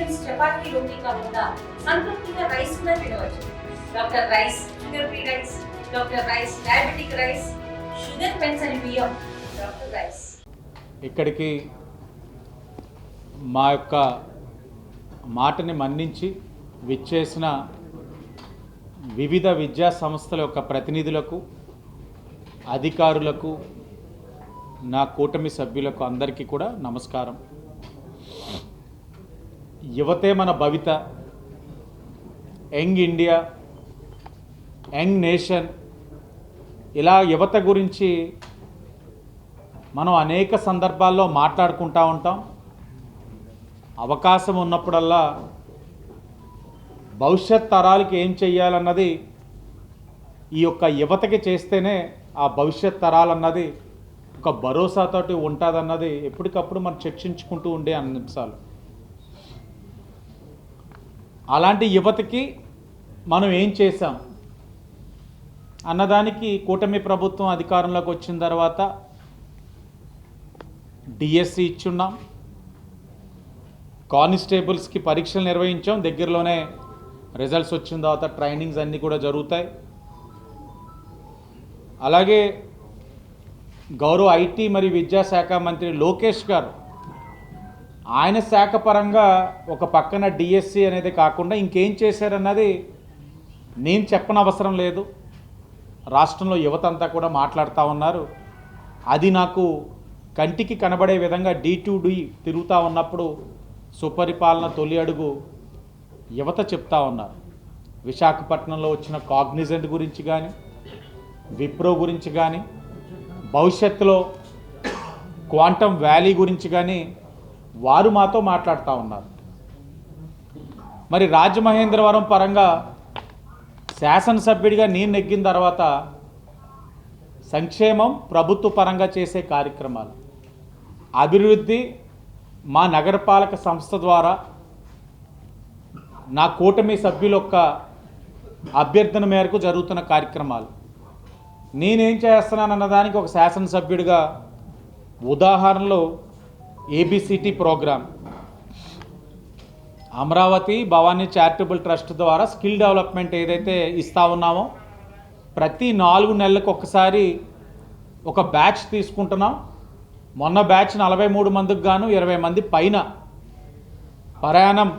Options chapati రోటీ కాకుండా సంతృప్తిగా rice కూడా తినవచ్చు. Doctor rice, sugar free rice, doctor rice, diabetic rice, sugar పెన్సని బియ్యం, డాక్టర్ రైస్. ఇక్కడికి మా యొక్క మాటని మన్నించి విచ్చేసిన వివిధ విద్యా సంస్థల యొక్క ప్రతినిధులకు, అధికారులకు, నా కూటమి సభ్యులకు అందరికీ కూడా నమస్కారం. యువతే మన భవిత, యంగ్ ఇండియా, యంగ్ నేషన్, ఇలా యువత గురించి మనం అనేక సందర్భాల్లో మాట్లాడుకుంటూ ఉంటాం. అవకాశం ఉన్నప్పుడల్లా భవిష్యత్ తరాలకి ఏం చెయ్యాలన్నది ఈ యొక్క యువతకి చేస్తేనే ఆ భవిష్యత్ తరాలన్నది ఒక భరోసాతోటి ఉంటుందన్నది ఎప్పటికప్పుడు మనం చర్చించుకుంటూ ఉండే అంశాలు. అలాంటి యువతకి మనం ఏం చేశాం అన్నదానికి కూటమి ప్రభుత్వం అధికారంలోకి వచ్చిన తర్వాత డిఎస్సి ఇచ్చున్నాం, కానిస్టేబుల్స్కి పరీక్షలు నిర్వహించాం, దగ్గరలోనే రిజల్ట్స్ వచ్చిన తర్వాత ట్రైనింగ్స్ అన్నీ కూడా జరుగుతాయి. అలాగే గౌరవ ఐటీ మరియు విద్యాశాఖ మంత్రి లోకేష్ గారు ఆయన శాఖ పరంగా ఒక పక్కన డిఎస్సి అనేది కాకుండా ఇంకేం చేశారన్నది నేను చెప్పనవసరం లేదు. రాష్ట్రంలో యువత అంతా కూడా మాట్లాడుతూ ఉన్నారు. అది నాకు కంటికి కనబడే విధంగా D2D తిరుగుతూ ఉన్నప్పుడు సుపరిపాలన తొలి అడుగు యువత చెప్తా ఉన్నారు. విశాఖపట్నంలో వచ్చిన కాగ్నిజెంట్ గురించి కానీ, విప్రో గురించి కానీ, భవిష్యత్తులో క్వాంటమ్ వ్యాలీ గురించి కానీ వారు మాతో మాట్లాడుతూ ఉన్నారు. మరి రాజమహేంద్రవరం పరంగా శాసనసభ్యుడిగా నేను నెగ్గిన తర్వాత సంక్షేమం ప్రభుత్వ పరంగా చేసే కార్యక్రమాలు, అభివృద్ధి మా నగరపాలక సంస్థ ద్వారా నా కూటమి సభ్యుల యొక్క అభ్యర్థన మేరకు జరుగుతున్న కార్యక్రమాలు, నేనేం చేస్తున్నానన్న దానికి ఒక శాసనసభ్యుడిగా ఉదాహరణలు ABCT program, Amaravati Bhavani charitable trust ద్వారా స్కిల్ డెవలప్మెంట్ ఏదైతే ఇస్తా ఉన్నామో ప్రతి 4 నెలలకు ఒకసారి ఒక బ్యాచ్ తీసుకుంటున్నాం. మొన్న బ్యాచ్ 43 మందికి గాను 20 మంది పైన ప్రయాణం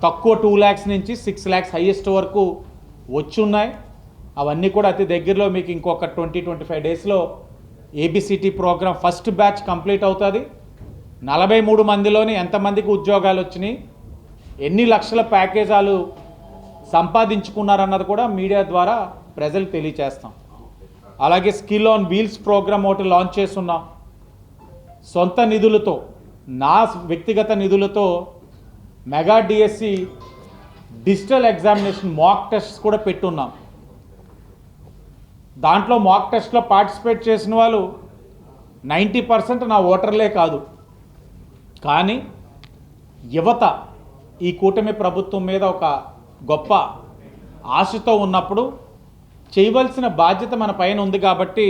తక్కువ 2 lakhs నుంచి 6 lakhs హైయెస్ట్ వరకు వచ్చి ఉన్నాయి. అవన్నీ కూడా అతి దగ్గరలో మీకు ఇంకొక 20-25 డేస్లో ABCT program first batch complete అవుతుంది. 43 మందిలోని ఎంతమందికి ఉద్యోగాలు వచ్చినాయి, ఎన్ని లక్షల ప్యాకేజాలు సంపాదించుకున్నారన్నది కూడా మీడియా ద్వారా ప్రజలకు తెలియచేస్తాం. అలాగే స్కిల్ ఆన్ వీల్స్ ప్రోగ్రామ్ ఒకటి లాంచ్ చేస్తున్నాం. సొంత నిధులతో, నా వ్యక్తిగత నిధులతో mega DSC digital examination mock tests కూడా పెట్టున్నాం. దాంట్లో మాక్ టెస్ట్లో పార్టిసిపేట్ చేసిన వాళ్ళు 90% నా ఓటర్లే కాదు. కానీ యువత ఈ కూటమి ప్రభుత్వం మీద ఒక గొప్ప ఆశతో ఉన్నప్పుడు చేయవలసిన బాధ్యత మన పైన ఉంది కాబట్టి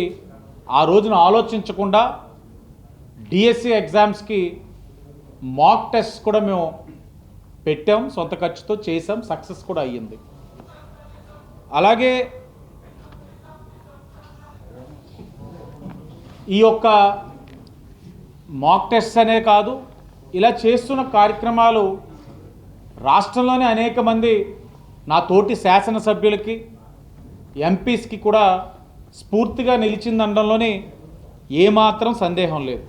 ఆ రోజున ఆలోచించకుండా డిఎస్సి ఎగ్జామ్స్కి మాక్ టెస్ట్ కూడా మేము పెట్టాం, సొంత ఖర్చుతో చేసాం, సక్సెస్ కూడా అయ్యింది. అలాగే ఈ యొక్క మాక్ టెస్ట్ అనే కాదు, ఇలా చేస్తున్న కార్యక్రమాలు రాష్ట్రంలోనే అనేక మంది నా తోటి శాసనసభ్యులకి, ఎంపీస్కి కూడా స్ఫూర్తిగా నిలిచిందనడంలోనే ఏమాత్రం సందేహం లేదు.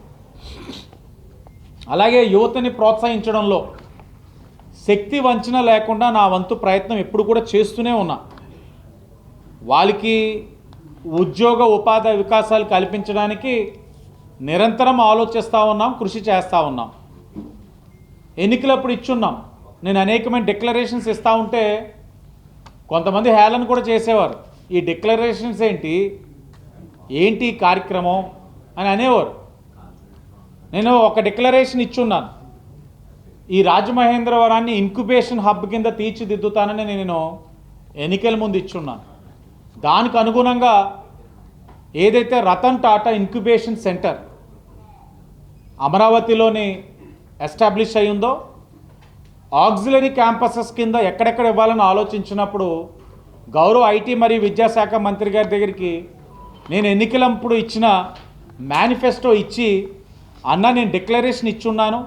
అలాగే యువతని ప్రోత్సహించడంలో శక్తి వంచన లేకుండా నా వంతు ప్రయత్నం ఎప్పుడు కూడా చేస్తూనే ఉన్నా. వాళ్ళకి ఉద్యోగ ఉపాధి వికాసాలు కల్పించడానికి నిరంతరం ఆలోచిస్తూ ఉన్నాం, కృషి చేస్తూ ఉన్నాం. ఎన్నికలప్పుడు ఇచ్చున్నాం. నేను అనేకమైన డిక్లరేషన్స్ ఇస్తూ ఉంటే కొంతమంది హేళన కూడా చేసేవారు. ఈ డిక్లరేషన్స్ ఏంటి కార్యక్రమం అని అనేవారు. నేను ఒక డిక్లరేషన్ ఇచ్చున్నాను, ఈ రాజమహేంద్రవరాన్ని ఇంక్యుబేషన్ హబ్ కింద తీర్చిదిద్దుతానని నేను ఎన్నికల ముందు ఇచ్చున్నాను. దానికి అనుగుణంగా ఏదైతే రతన్ టాటా ఇంక్యుబేషన్ సెంటర్ అమరావతిలోని ఎస్టాబ్లిష్ అయ్యిందో ఆక్సిలరీ క్యాంపసెస్ కింద ఎక్కడెక్కడ ఇవ్వాలని ఆలోచించినప్పుడు గౌరవ ఐటీ మరియు విద్యాశాఖ మంత్రి గారి దగ్గరికి నేను ఎన్నికలప్పుడు ఇచ్చిన మేనిఫెస్టో ఇచ్చి అన్న నేను డిక్లరేషన్ ఇచ్చున్నాను,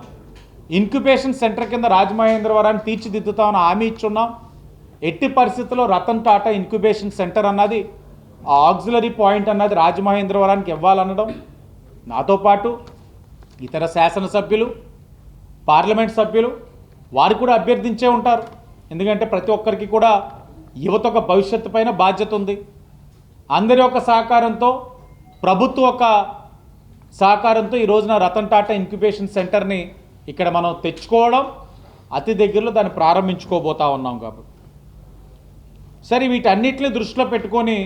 ఇంక్యుబేషన్ సెంటర్ కింద రాజమహేంద్రవరాన్ని తీర్చిదిద్దుతామని హామీ ఇచ్చున్నాం. ఎట్టి పరిస్థితుల్లో రతన్ టాటా ఇంక్యుబేషన్ సెంటర్ అన్నది ఆ ఆక్సిలరీ పాయింట్ అన్నది రాజమహేంద్రవరానికి ఇవ్వాలనడం, నాతో పాటు ఇతర శాసనసభ్యులు, పార్లమెంట్ సభ్యులు వారు కూడా అభ్యర్థించే ఉంటారు. ఎందుకంటే ప్రతి ఒక్కరికి కూడా యువత ఒక భవిష్యత్తు పైన బాధ్యత ఉంది. అందరి యొక్క సహకారంతో, ప్రభుత్వ ఒక సహకారంతో ఈ రోజున రతన్ టాటా ఇంక్యుబేషన్ సెంటర్ని ఇక్కడ మనం తెచ్చుకోవడం, అతి దగ్గరలో దాన్ని ప్రారంభించుకోబోతా ఉన్నాం. కాబట్టి సరే, వీటన్నిటిని దృష్టిలో పెట్టుకొని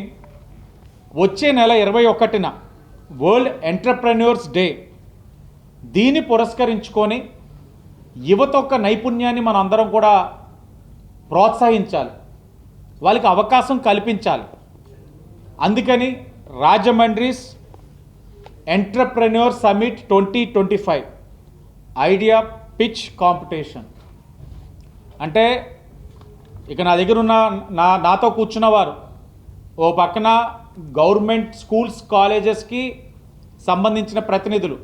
వచ్చే నెల 21న వరల్డ్ ఎంటర్‌ప్రెన్యూర్స్ డే, దీన్ని పురస్కరించుకొని యువత యొక్క నైపుణ్యాన్ని మనం అందరం కూడా ప్రోత్సహించాలి, వాళ్ళకి అవకాశం కల్పించాలి. అందుకని Rajahmundry's entrepreneur summit 2025 idea pitch competition అంటే ఇక నా దగ్గర ఉన్న నాతో కూర్చున్నవారు ఓ పక్కన గవర్నమెంట్ స్కూల్స్ కాలేజెస్కి సంబంధించిన ప్రతినిధులు,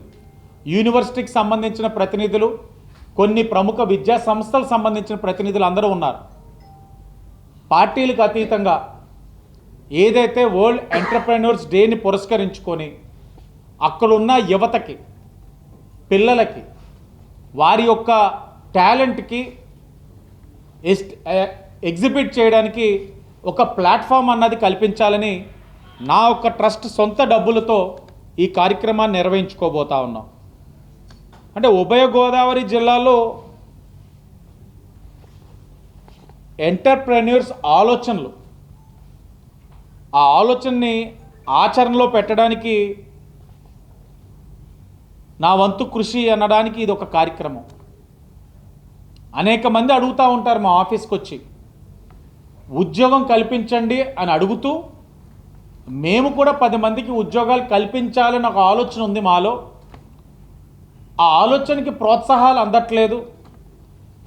యూనివర్సిటీకి సంబంధించిన ప్రతినిధులు, కొన్ని ప్రముఖ విద్యా సంస్థలకు సంబంధించిన ప్రతినిధులు అందరూ ఉన్నారు. పార్టీలకు అతీతంగా ఏదైతే వరల్డ్ ఎంటర్‌ప్రెన్యూర్స్ డేని పురస్కరించుకొని అక్కడున్న యువతకి, పిల్లలకి వారి యొక్క టాలెంట్కి ఎగ్జిబిట్ చేయడానికి ఒక ప్లాట్ఫామ్ అన్నది కల్పించాలని నా యొక్క ట్రస్ట్ సొంత డబ్బులతో ఈ కార్యక్రమాన్ని నిర్వహించుకోబోతా ఉన్నాం. అంటే ఉభయ గోదావరి జిల్లాలో ఎంటర్‌ప్రెన్యూర్స్ ఆలోచనలు, ఆ ఆలోచనని ఆచరణలో పెట్టడానికి నా వంతు కృషి అనడానికి ఇది ఒక కార్యక్రమం. అనేక మంది అడుగుతూ ఉంటారు మా ఆఫీస్కి వచ్చి, ఉద్యోగం కల్పించండి అని అడుగుతూ, మేము కూడా 10 మందికి ఉద్యోగాలు కల్పించాలని ఒక ఆలోచన ఉంది మాలో. ఆ ఆలోచనకి ప్రోత్సాహాలు అందట్లేదు.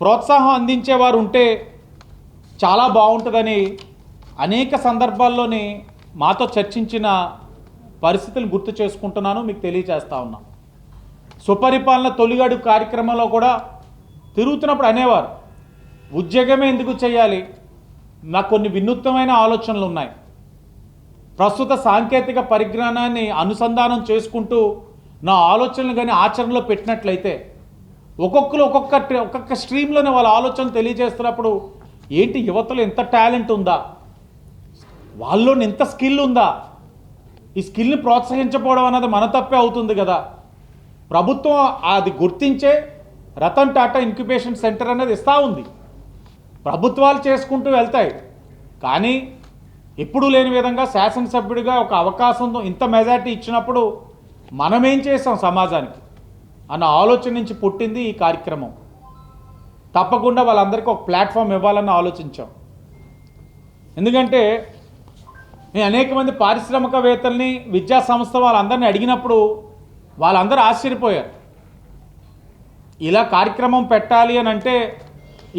ప్రోత్సాహం అందించేవారు ఉంటే చాలా బాగుంటుందని అనేక సందర్భాల్లోని మాతో చర్చించిన పరిస్థితులు గుర్తు చేసుకుంటున్నాను, మీకు తెలియజేస్తా ఉన్నాను. సుపరిపాలన తొలిగడు కార్యక్రమంలో కూడా తిరుగుతున్నప్పుడు అనేవారు, ఉద్యోగమే ఎందుకు చేయాలి, నాకు కొన్ని వినూత్నమైన ఆలోచనలు ఉన్నాయి. ప్రస్తుత సాంకేతిక పరిజ్ఞానాన్ని అనుసంధానం చేసుకుంటూ నా ఆలోచనలు కానీ ఆచరణలో పెట్టినట్లయితే ఒక్కొక్కరు ఒక్కొక్క స్ట్రీమ్లోనే వాళ్ళ ఆలోచన తెలియజేస్తున్నప్పుడు ఏంటి యువతలో ఎంత టాలెంట్ ఉందా, వాళ్ళలో ఎంత స్కిల్ ఉందా, ఈ స్కిల్ని ప్రోత్సహించకపోవడం అన్నది మన తప్పే అవుతుంది కదా. ప్రభుత్వం అది గుర్తించే రతన్ టాటా ఇంక్యుబేషన్ సెంటర్ అనేది ఇస్తూ ఉంది. ప్రభుత్వాలు చేసుకుంటూ వెళ్తాయి. కానీ ఎప్పుడూ లేని విధంగా శాసనసభ్యుడిగా ఒక అవకాశం ఇంత మెజారిటీ ఇచ్చినప్పుడు మనమేం చేసాం సమాజానికి అన్న ఆలోచన నుంచి పుట్టింది ఈ కార్యక్రమం. తప్పకుండా వాళ్ళందరికీ ఒక ప్లాట్ఫామ్ ఇవ్వాలని ఆలోచించాం. ఎందుకంటే నేను అనేక మంది పారిశ్రామికవేత్తల్ని, విద్యా సంస్థ వాళ్ళందరినీ అడిగినప్పుడు వాళ్ళందరూ ఆశ్చర్యపోయారు. ఇలా కార్యక్రమం పెట్టాలి అని అంటే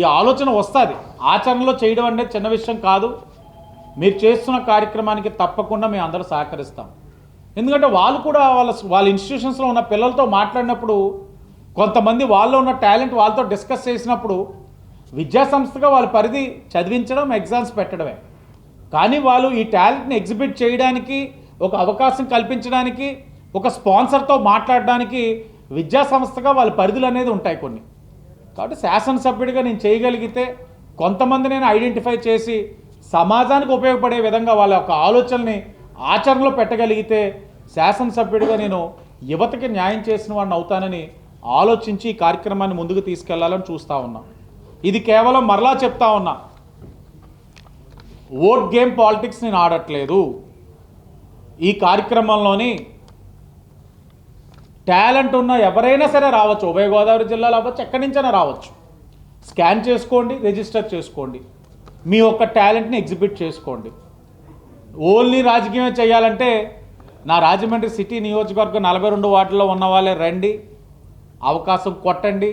ఈ ఆలోచన వస్తుంది, ఆచరణలో చేయడం అనేది చిన్న విషయం కాదు. మీరు చేస్తున్న కార్యక్రమానికి తప్పకుండా మేము అందరూ సహకరిస్తాం. ఎందుకంటే వాళ్ళు కూడా వాళ్ళ ఇన్స్టిట్యూషన్స్లో ఉన్న పిల్లలతో మాట్లాడినప్పుడు కొంతమంది వాళ్ళలో ఉన్న టాలెంట్ వాళ్ళతో డిస్కస్ చేసినప్పుడు విద్యాసంస్థగా వాళ్ళ పరిధి చదివించడం, ఎగ్జామ్స్ పెట్టడమే. కానీ వాళ్ళు ఈ టాలెంట్ని ఎగ్జిబిట్ చేయడానికి, ఒక అవకాశం కల్పించడానికి, ఒక స్పాన్సర్తో మాట్లాడడానికి విద్యాసంస్థగా వాళ్ళ పరిధులు అనేది ఉంటాయి కొన్ని. కాబట్టి శాసనసభ్యుడిగా నేను చేయగలిగితే కొంతమంది నేను ఐడెంటిఫై చేసి సమాజానికి ఉపయోగపడే విధంగా వాళ్ళ యొక్క ఆలోచనల్ని ఆచరణలో పెట్టగలిగితే శాసనసభ్యుడిగా నేను యువతకి న్యాయం చేసిన వాడిని అవుతానని ఆలోచించి ఈ కార్యక్రమాన్ని ముందుకు తీసుకెళ్లాలని చూస్తూ ఉన్నా. ఇది కేవలం మరలా చెప్తా ఉన్నా, ఓట్ గేమ్ పాలిటిక్స్ నేను ఆడట్లేదు. ఈ కార్యక్రమంలోని టాలెంట్ ఉన్న ఎవరైనా సరే రావచ్చు, ఉభయ గోదావరి జిల్లాలో అవ్వచ్చు, ఎక్కడి నుంచైనా రావచ్చు. స్కాన్ చేసుకోండి, రిజిస్టర్ చేసుకోండి, మీ యొక్క టాలెంట్ని ఎగ్జిబిట్ చేసుకోండి. ఓన్లీ రాజకీయం చేయాలంటే నా రాజమండ్రి సిటీ నియోజకవర్గం 42 వార్డుల్లో ఉన్న వాళ్ళే రండి, అవకాశం కొట్టండి.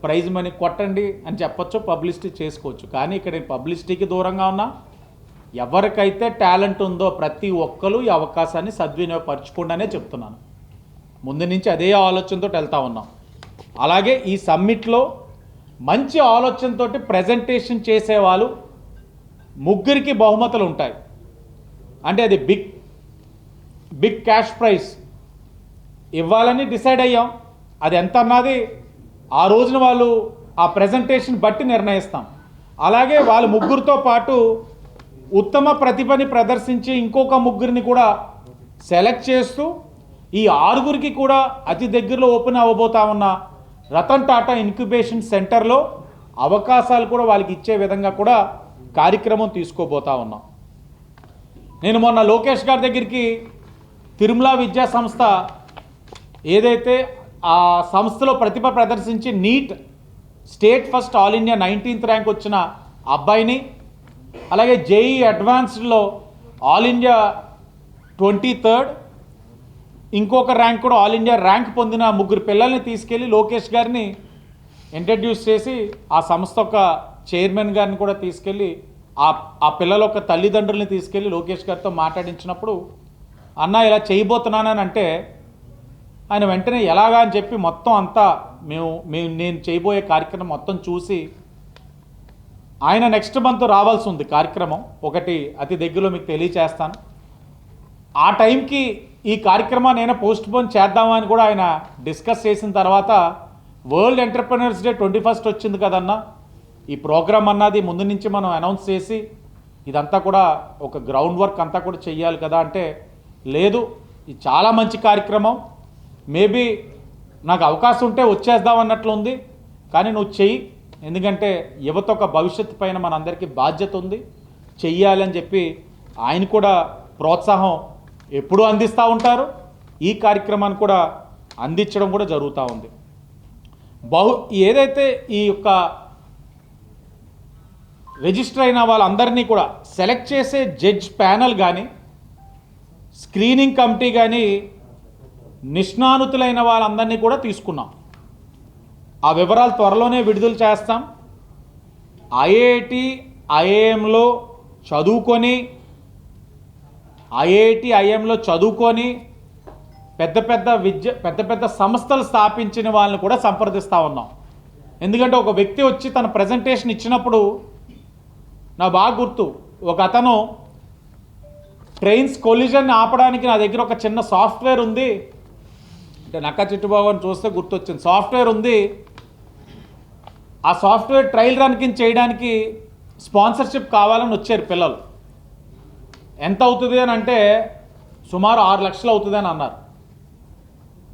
ప్రైజ్ మనీ కొట్టండి అని చెప్పొచ్చు, పబ్లిసిటీ చేసుకోవచ్చు. కానీ ఇక్కడ నేను పబ్లిసిటీకి దూరంగా ఉన్నా. ఎవరికైతే టాలెంట్ ఉందో ప్రతి ఒక్కరు ఈ అవకాశాన్ని సద్వినియోగపరచుకుండానే చెప్తున్నాను. ముందు నుంచి అదే ఆలోచనతో వెళ్తా ఉన్నాం. అలాగే ఈ సమ్మిట్లో మంచి ఆలోచనతో ప్రజెంటేషన్ చేసేవాళ్ళు ముగ్గురికి బహుమతులు ఉంటాయి. అంటే అది బిగ్ క్యాష్ ప్రైజ్ ఇవ్వాలని డిసైడ్ అయ్యాం. అది ఎంత అన్నది ఆ రోజున వాళ్ళు ఆ ప్రజెంటేషన్ బట్టి నిర్ణయిస్తాం. అలాగే వాళ్ళ ముగ్గురితో పాటు ఉత్తమ ప్రతిభని ప్రదర్శించి ఇంకొక ముగ్గురిని కూడా సెలెక్ట్ చేస్తూ ఈ 6గురికి కూడా అతి దగ్గరలో ఓపెన్ అవ్వబోతా ఉన్న రతన్ టాటా ఇంక్యుబేషన్ సెంటర్లో అవకాశాలు కూడా వాళ్ళకి ఇచ్చే విధంగా కూడా కార్యక్రమం తీసుకోబోతా ఉన్నాం. నేను మొన్న లోకేష్ గారి దగ్గరికి తిరుమల విద్యా సంస్థ ఏదైతే ఆ సంస్థలో ప్రతిభ ప్రదర్శించి NEET state first all India 19th rank వచ్చిన అబ్బాయిని, అలాగే జేఈ అడ్వాన్స్డ్లో ఆల్ ఇండియా 23rd ఇంకొక ర్యాంక్ కూడా ఆల్ ఇండియా ర్యాంక్ పొందిన ముగ్గురు పిల్లల్ని తీసుకెళ్ళి లోకేష్ గారిని ఇంట్రడ్యూస్ చేసి ఆ సంస్థ యొక్క చైర్మన్ గారిని కూడా తీసుకెళ్ళి ఆ పిల్లల యొక్క తల్లిదండ్రుల్ని తీసుకెళ్ళి లోకేష్ గారితో మాట్లాడించినప్పుడు అన్న ఇలా చేయబోతున్నానని అంటే ఆయన వెంటనే ఎలాగా అని చెప్పి మొత్తం అంతా నేను చేయబోయే కార్యక్రమం మొత్తం చూసి ఆయన నెక్స్ట్ మంత్ రావాల్సి ఉంది కార్యక్రమం ఒకటి అతి దగ్గరలో మీకు తెలియచేస్తాను. ఆ టైంకి ఈ కార్యక్రమాన్ని నేను పోస్ట్ పోన్ చేద్దామని కూడా ఆయన డిస్కస్ చేసిన తర్వాత వరల్డ్ ఎంటర్‌ప్రెన్యూర్స్ డే 21st వచ్చింది కదన్నా, ఈ ప్రోగ్రామ్ అన్నది ముందు నుంచి మనం అనౌన్స్ చేసి ఇదంతా కూడా ఒక గ్రౌండ్ వర్క్ అంతా కూడా చెయ్యాలి కదా అంటే, లేదు ఇది చాలా మంచి కార్యక్రమం, మేబీ నాకు అవకాశం ఉంటే వచ్చేద్దాం అన్నట్లు ఉంది, కానీ నువ్వు చెయ్యి, ఎందుకంటే యువత ఒక భవిష్యత్తు పైన మనందరికీ బాధ్యత ఉంది, చెయ్యాలి అని చెప్పి ఆయన కూడా ప్రోత్సాహం ఎప్పుడూ అందిస్తూ ఉంటారు. ఈ కార్యక్రమాన్ని కూడా అందించడం కూడా జరుగుతూ ఉంది. ఏదైతే ఈ యొక్క రిజిస్టర్ అయిన వాళ్ళందరినీ కూడా సెలెక్ట్ చేసే జడ్జ్ ప్యానల్ కానీ స్క్రీనింగ్ కమిటీ కానీ నిష్ణాతులైన వాళ్ళందరినీ కూడా తీసుకున్నాం. ఆ వివరాలు త్వరలోనే విడుదల చేస్తాం. ఐఐటి ఐఐఎంలో చదువుకొని పెద్ద పెద్ద సంస్థలు స్థాపించిన వాళ్ళని కూడా సంప్రదిస్తూ ఉన్నాం. ఎందుకంటే ఒక వ్యక్తి వచ్చి తన ప్రజెంటేషన్ ఇచ్చినప్పుడు నా బాగా గుర్తు, ఒక అతను ట్రైన్స్ కొలిజన్ ఆపడానికి నా దగ్గర ఒక చిన్న సాఫ్ట్వేర్ ఉంది అంటే నక్కా చిట్టుబాబు అని చూస్తే గుర్తొచ్చింది, సాఫ్ట్వేర్ ఉంది, ఆ సాఫ్ట్వేర్ ట్రయల్ రన్ కింద చేయడానికి స్పాన్సర్షిప్ కావాలని వచ్చారు పిల్లలు. ఎంత అవుతుంది అని అంటే సుమారు 6 లక్షలు అవుతుంది అని అన్నారు.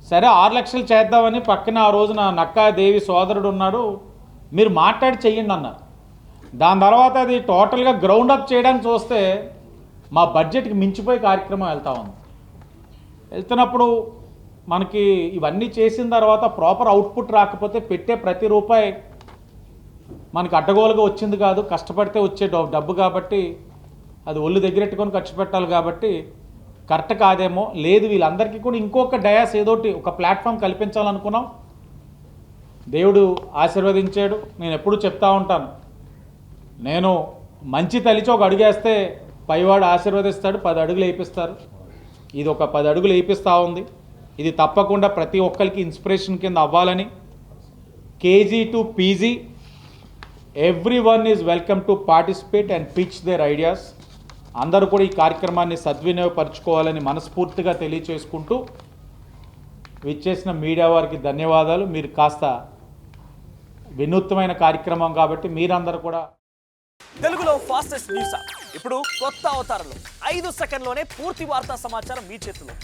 సరే 6 లక్షలు చేద్దామని పక్కన ఆ రోజున నక్కా దేవి సోదరుడు ఉన్నాడు, మీరు మాట్లాడి చెయ్యండి అన్నారు. దాని తర్వాత అది టోటల్గా గ్రౌండ్ అప్ చేయడానికి చూస్తే మా బడ్జెట్కి మించిపోయి కార్యక్రమం వెళ్తున్నప్పుడు మనకి ఇవన్నీ చేసిన తర్వాత ప్రాపర్ అవుట్పుట్ రాకపోతే పెట్టే ప్రతి రూపాయి మనకి అడ్డగోలుగా వచ్చింది కాదు, కష్టపడితే వచ్చే డబ్బు కాబట్టి అది ఒళ్ళు దగ్గరెట్టుకొని ఖర్చు పెట్టాలి కాబట్టి కరెక్ట్ కాదేమో, లేదు వీళ్ళందరికీ కూడా ఇంకొక డయాస్ ఏదోటి ఒక ప్లాట్ఫామ్ కల్పించాలనుకున్నాం. దేవుడు ఆశీర్వదించాడు. నేను ఎప్పుడూ చెప్తా ఉంటాను, నేను మంచి తలిచి ఒక అడుగేస్తే పైవాడు ఆశీర్వదిస్తాడు, 10 అడుగులు వేయిస్తారు. ఇది ఒక 10 అడుగులు వేయిస్తూ ఉంది. ఇది తప్పకుండా ప్రతి ఒక్కరికి ఇన్స్పిరేషన్ కింద అవ్వాలని KG to PG everyone is welcome to participate and pitch their ideas. అందరూ కూడా ఈ కార్యక్రమాన్ని సద్వినియోగపరచుకోవాలని మనస్ఫూర్తిగా తెలియచేసుకుంటూ విచ్చేసిన మీడియా వారికి ధన్యవాదాలు. మీరు కాస్త వినూత్నమైన కార్యక్రమం కాబట్టి మీరందరూ కూడా తెలుగులో ఫాస్టెస్ట్ న్యూస్ ఇప్పుడు కొత్త అవతారంలో 5 సెకండ్లోనే పూర్తి వార్తా సమాచారం మీ చేతిలో.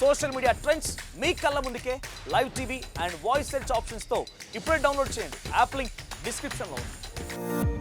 సోషల్ మీడియా ట్రెండ్స్ మీ కళ్ళ ముందుకే live TV and voice search ఆప్షన్స్తో ఇప్పుడే డౌన్లోడ్ చేయండి. యాప్ లింక్ డిస్క్రిప్షన్లో ఉంది.